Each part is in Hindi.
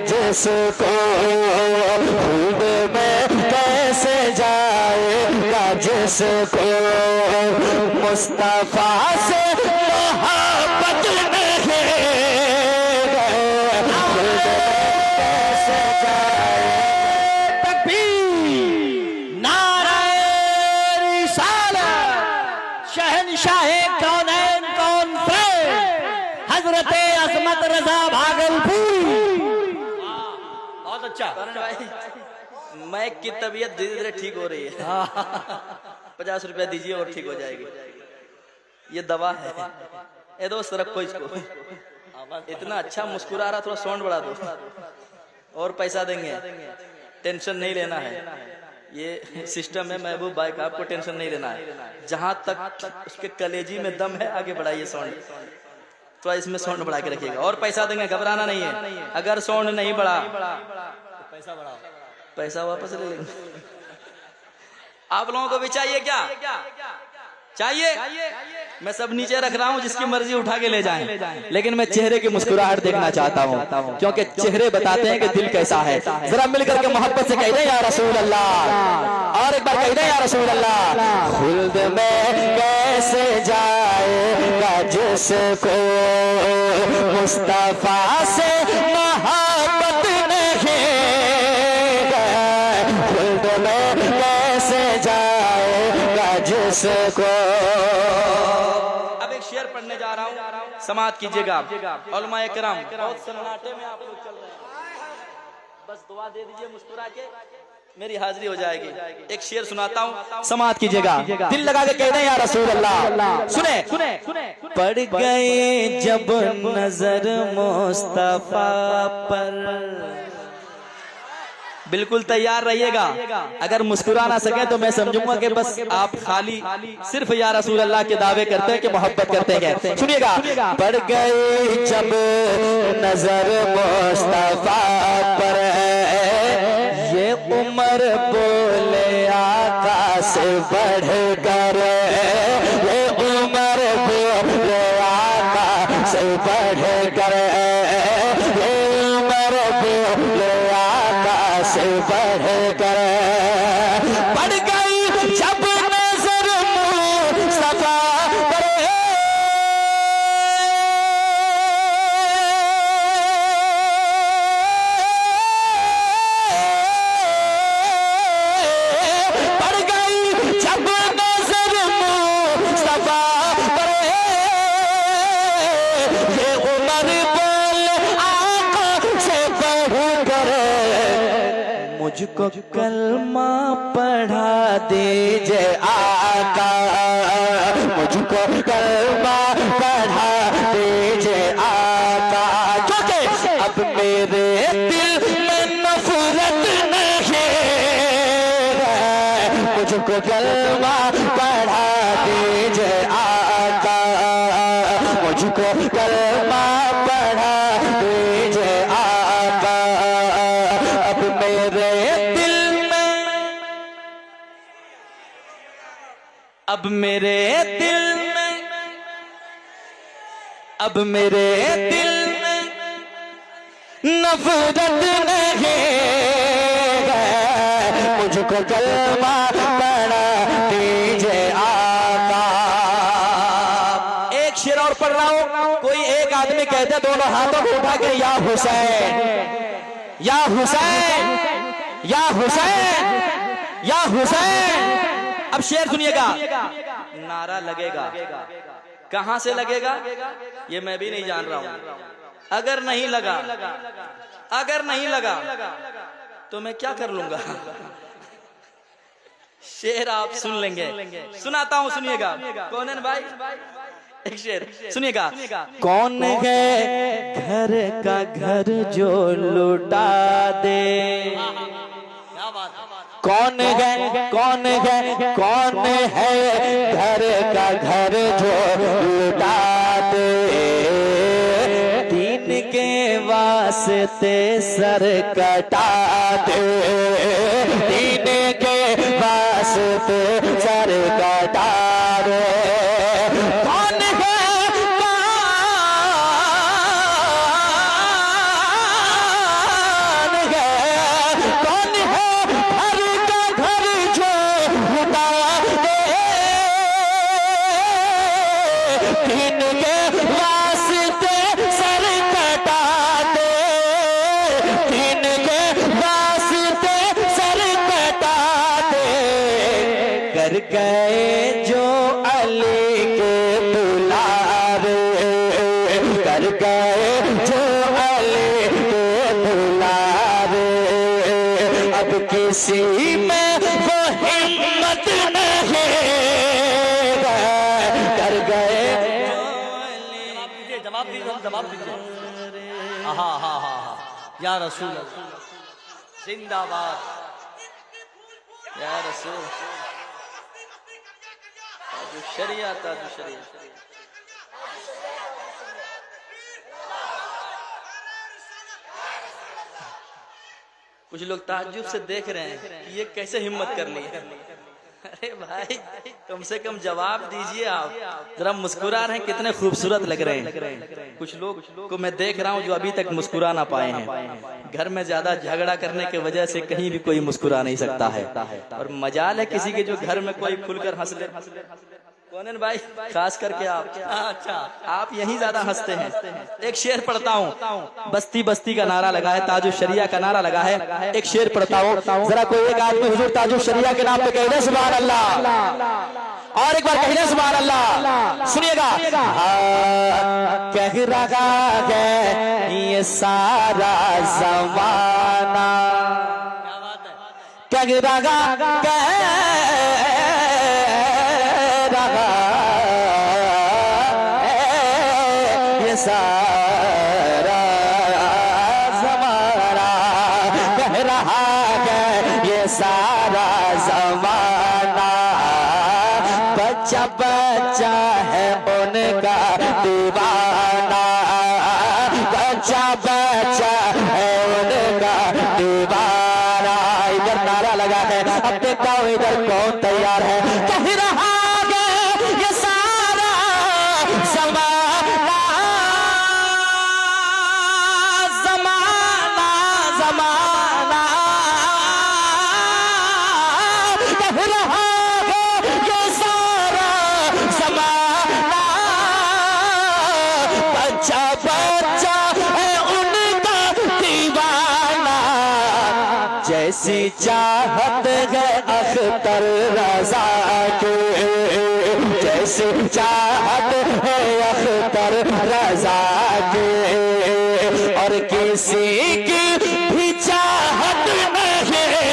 जिसको खुद में कैसे जाएगा, जिसको मुस्तफा से मोहब्बत नहीं कैसे जाए। तकबीर, नाराए रिसालत, शहंशाहे कौनैन कौन प्रेम, हजरत अजमत रजा भागलपुर। अच्छा, मैं की तबीयत धीरे धीरे ठीक हो रही है। 50 रुपया दीजिए और ठीक हो जाएगी। ये दवा है। ए दोस्त रखो इसको। इतना अच्छा मुस्कुरा रहा, थोड़ा साउंड बढ़ा दो और पैसा देंगे। टेंशन नहीं लेना है, ये सिस्टम है महबूब भाई का, आपको टेंशन नहीं लेना है। जहां तक उसके कलेजी में दम है आगे बढ़ाइए साउंड, तो इसमें साउंड बढ़ा के रखिएगा और पैसा देंगे, घबराना नहीं है। अगर साउंड नहीं बढ़ा पैसा बढ़ाओ, पैसा वापस ले लेंगे। आप लोगों को भी चाहिए क्या? चाहिए? मैं सब नीचे रख रहा हूँ, जिसकी मर्जी उठा के ले जाएं, लेकिन मैं चेहरे की मुस्कुराहट देखना चाहता हूँ, क्योंकि चेहरे बताते हैं कि दिल कैसा है। जरा मिलकर के मोहब्बत से कह दे या रसूल अल्लाह, और एक बार कह दे या रसूल अल्लाह। खुल्द में कैसे जाएगा जिसको मुस्तफा से मोहब्बत नहीं, खुल्द में कैसे जाएगा जिसको। अब एक शेर पढ़ने जा रहा हूँ, समात कीजिएगा। उलमा इकराम बहुत सन्नाटे में आप लोग चल रहे हैं, बस दुआ दे दीजिए मुस्कुरा के, मेरी हाजिरी हो जाएगी। एक शेर सुनाता हूँ, समात कीजिएगा, दिल लगा के कह दें या रसूल अल्लाह। सुने। पड़ गए जब नजर मुस्तफा पर, बिल्कुल तैयार रहिएगा। अगर मुस्कुरा ना सके तो मैं समझूंगा कि बस आप खाली सिर्फ या रसूल अल्लाह के दावे करते हैं कि मोहब्बत करते हैं। सुनिएगा। पड़ गई जब नजर मुस्तफा पर, ये उम्र बोले आका से बढ़ कर, ये उम्र बोले आका से बढ़ कर, ये उम्र बोले आका से बढ़ कर। पड़ गई जब नजर मुस्तफा पर, पड़ गई जब नजर मुस्तफा पर, ये उम्र बोल आंखों से बढ़ कर, मुझको कलमा पढ़ा दीजिए आका, मुझको कलमा पढ़ा दीजिए आका, क्योंकि अब मेरे दिल में नफरत नहीं है, मुझको कलमा पढ़ा दीजिए आका, मुझको कलमा पढ़ा दीजिए आका। अब मेरे दिल में अब मेरे दिल में, अब मेरे दिल में नफरत नहीं है, मुझको कलमा पढ़ा दीजिए आका। एक शेर और पढ़ रहा हूं। कोई एक आदमी कहते दोनों हाथों को उठा के या हुसैन, या हुसैन, या हुसैन, या हुसैन। अब शेर सुनिएगा, नारा लगेगा, कहां से लगेगा ये मैं भी नहीं जान रहा हूं। अगर नहीं लगा, अगर नहीं लगा तो मैं क्या कर लूंगा। शेर आप सुन लेंगे, सुनाता हूं, सुनिएगा। कौन है भाई? एक शेर सुनिएगा। कौन है घर का घर जो लुटा दे, कौन है, कौन है, कौन है घर का घर जो लुटा दे, दीन के वास्ते सर कटा दे, दीन के वास्ते सर कटा दे। कौन है, कौन है, कौन है घर का घर जो लुटा दे, दीन के वास्ते सर कटा दे, दीन के वास्ते सर कटा दे। कर गए जो अली के दुलारे, कर गए जो अली के दुलारे, अब किसी में वो हिम्मत नहीं, कर गए। जवाब दीजिए, जवाब दीजिए। हाँ हाँ हाँ, या रसूल जिंदाबाद, या रसूल ताजु शरिया, ताजु शरिया। कुछ लोग ताज्जुब से देख रहे हैं ये कैसे हिम्मत कर ली है। अरे भाई कम से कम जवाब दीजिए आप, जरा मुस्कुरा रहे हैं, कितने खूबसूरत लग रहे हैं। कुछ लोग को मैं देख रहा हूँ जो अभी तक मुस्कुरा ना पाए हैं। घर में ज्यादा झगड़ा करने की वजह से कहीं भी कोई मुस्कुरा नहीं सकता है, और मजाल है किसी के जो घर में कोई खुलकर हंस ले। कौन है भाई? खास करके आप। अच्छा, आप यहीं ज्यादा हंसते हैं। एक शेर पढ़ता हूँ, बस्ती बस्ती का नारा लगा है, ताजु शरिया का नारा लगा है। एक शेर पढ़ता हूँ, जरा कोई एक आदमी हुजूर ताजु शरिया के नाम पे कह दे सुभान अल्लाह, और एक बार कह दे सुभान अल्लाह। सुनिएगा। कह रहा है ये सारा जमाना, कह रहा ये सारा जमाना, कह रहा है ये सारा जमाना, बच्चा बच्चा है उनका दीवाना, बच्चा बच्चा है उनका दीवाना। इधर नारा लगा है, अब देखता हूँ इधर कौन तैयार है। कह रहा है ये सारा जमाना, जमाना, जमाना, कह रहा है ये सारा जमाना, बच्चा बच्चा है उनका दीवाना, जैसी चाहत है अख्तर रजा के, जैसी चाहत है अख्तर रजा के, और किसी की भी चाहत नहीं है,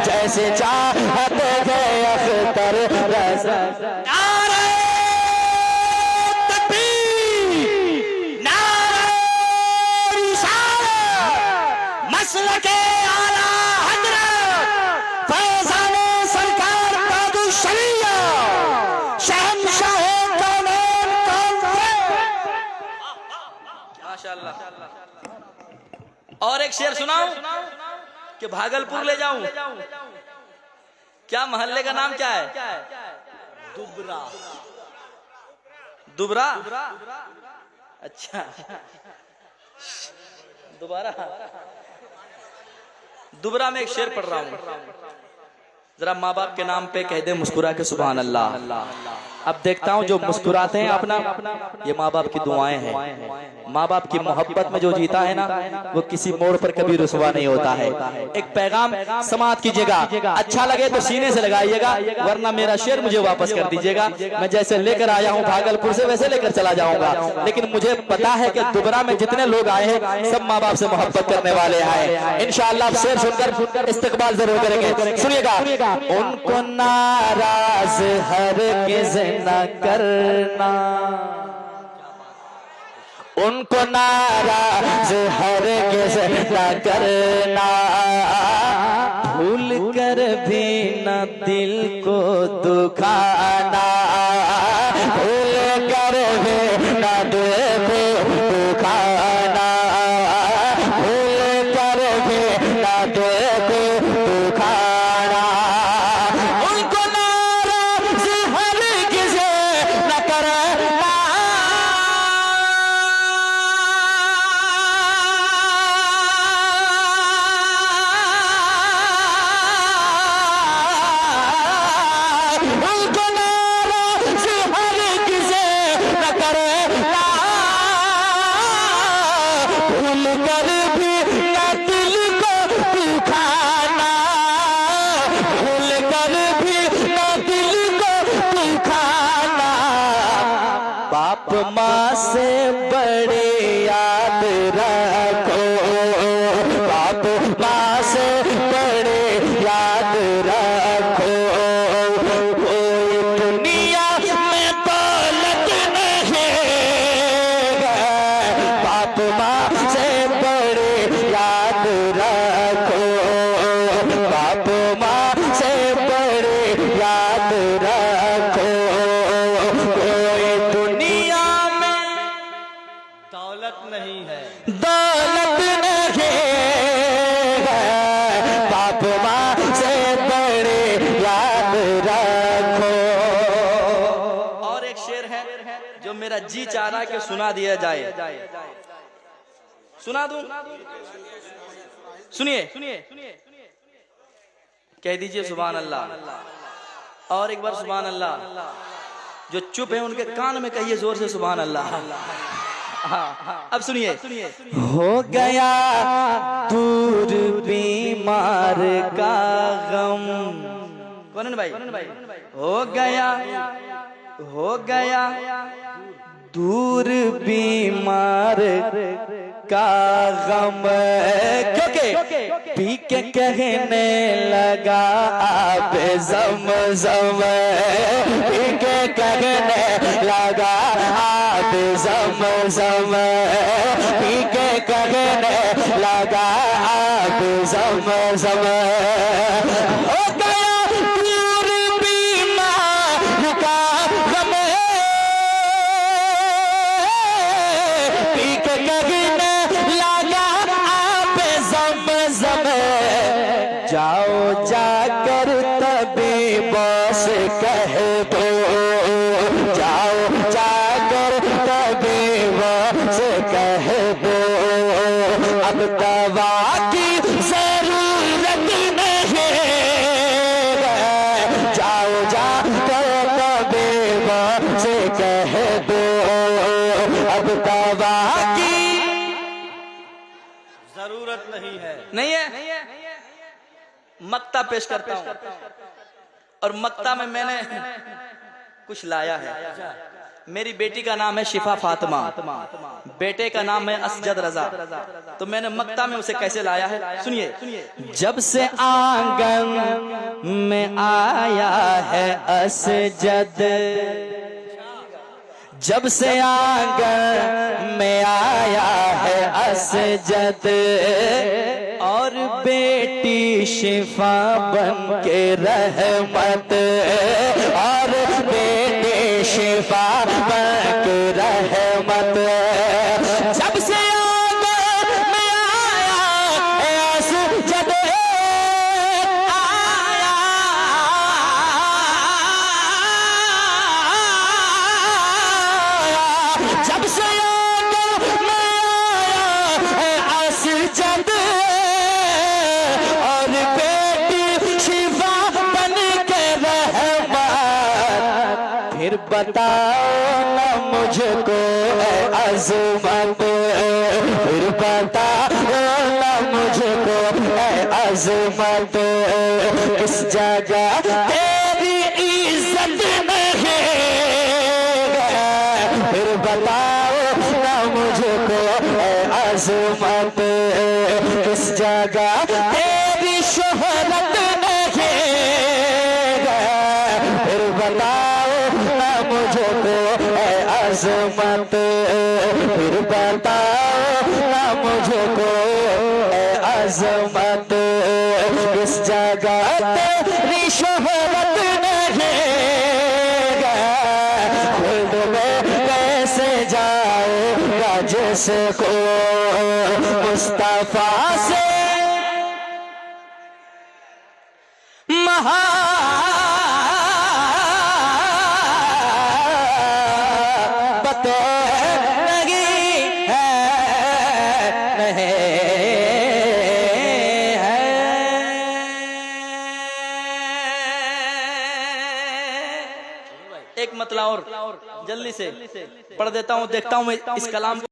जैसे चाहत है अख्तर रजा। मसलके आला हजरत फैज़ाने सरकार ताजु शरिया, शहंशाहे कौनैन कौन। माशाल्लाह। और एक शेर सुनाऊं कि भागलपुर ले जाऊं? क्या मोहल्ले का नाम क्या है? दुबरा। दुबरा? अच्छा, दोबारा। दुबरा में एक शेर पढ़ रहा हूं, जरा माँ बाप के नाम पे कह दे मुस्कुरा के सुभान अल्लाह। अब देखता हूँ जो मुस्कुराते हैं अपना, ये माँ बाप की दुआएं हैं। माँ बाप की मोहब्बत में जो जीता है ना, वो किसी मोड़ पर कभी रुसवा नहीं होता है। एक पैगाम समाप्त कीजिएगा, अच्छा लगे तो सीने से लगाइएगा, वरना मेरा शेर मुझे वापस कर दीजिएगा। मैं जैसे लेकर आया हूँ भागलपुर से, वैसे लेकर चला जाऊंगा। लेकिन मुझे पता है कि दुबरा में जितने लोग आए हैं सब माँ बाप से मोहब्बत करने वाले आए। इंशाअल्लाह आप शेर सुनकर इस्तकबाल जरूर करेंगे। सुनिएगा। उनको नाराज हरगिज़ न करना, उनको नाराज हरगिज़ न करना, भूल कर भी न दिल को दुखाना, भूल कर भी न दिल को दुखाना, भूल कर भी न दिल को दुखाना। उनको नाराज हरगिज़ न करना, उनको नाराज हरगिज़ न करना, भूल कर भी न दिल को दुखाना, भूल कर भी न दिल को दुखाना। बाप माँ से बड़े याद रखो, बाप माँ से बड़े याद रखो, कोई दुनिया में दौलत नहीं है, बाप माँ से बड़े याद रखो, बाप माँ से बड़े याद रखो, कोई दुनिया में दौलत नहीं है। दौलत नहीं है, बाप माँ से बड़े याद रखो। और एक शेर है जो मेरा जी चाह रहा कि सुना दिया जाए, सुना दूं? सुनिए, कह दीजिए सुभान अल्लाह। और एक बार सुभान अल्लाह। जो चुप है उनके कान में कहिए जोर से सुभान अल्लाह। हाँ, अब सुनिए। हो गया दूर बीमार का गम, कौन है भाई? हो गया दूर बीमार का गम, क्योंकि पी के कहने लगा आप ज़म-ज़म, पी के कहने लगा आप ज़म-ज़म, पी के कहने लगा आप ज़म-ज़म। हो गया दूर बीमार का गम, पी के कहने लगा आप ज़म-ज़म, जाओ जाकर तबीबों से कह दो, जाओ जाकर तबीबों से कह दो, अब दवा की जरूरत नहीं है, जाओ जाकर तबीबों से कह दो, अब दवा की जरूरत नहीं है। नहीं है। मक्ता पेश करता हूं, और मक्ता में मैंने कुछ लाया है। मेरी बेटी का नाम है शिफा फातिमा, बेटे का नाम है असजद रजा। तो मैंने मक्ता में उसे कैसे लाया है, सुनिए। जब से आंगन में आया है असजद, जब से आंगन में आया है असजद, और बेटी शिफा बन के रहमत, और बेटी शिफा बन के रहमत, जब से आंगन में आया है असजद, आया फिर बताओ ना मुझको ऐ अज़मत, फिर बताओ ना मुझको ऐ अज़मत, इस जगह तेरी इज्जत नहीं है, फिर बताओ ना मुझको ऐ अज़मत, इस जगह तेरी शोहरत नहीं है, फिर बताओ ना मुझको ऐ अज़मत, फिर बताओ ना मुझको ऐ अज़मत, इस जगह तेरी शोहरत नहीं है, खुद में कैसे जाएगा जिसको मुस्तफा से मोहब्बत नहीं है, नहीं है। एक मतला और जल्दी से पढ़ देता हूँ, देखता हूँ मैं इस कलाम को।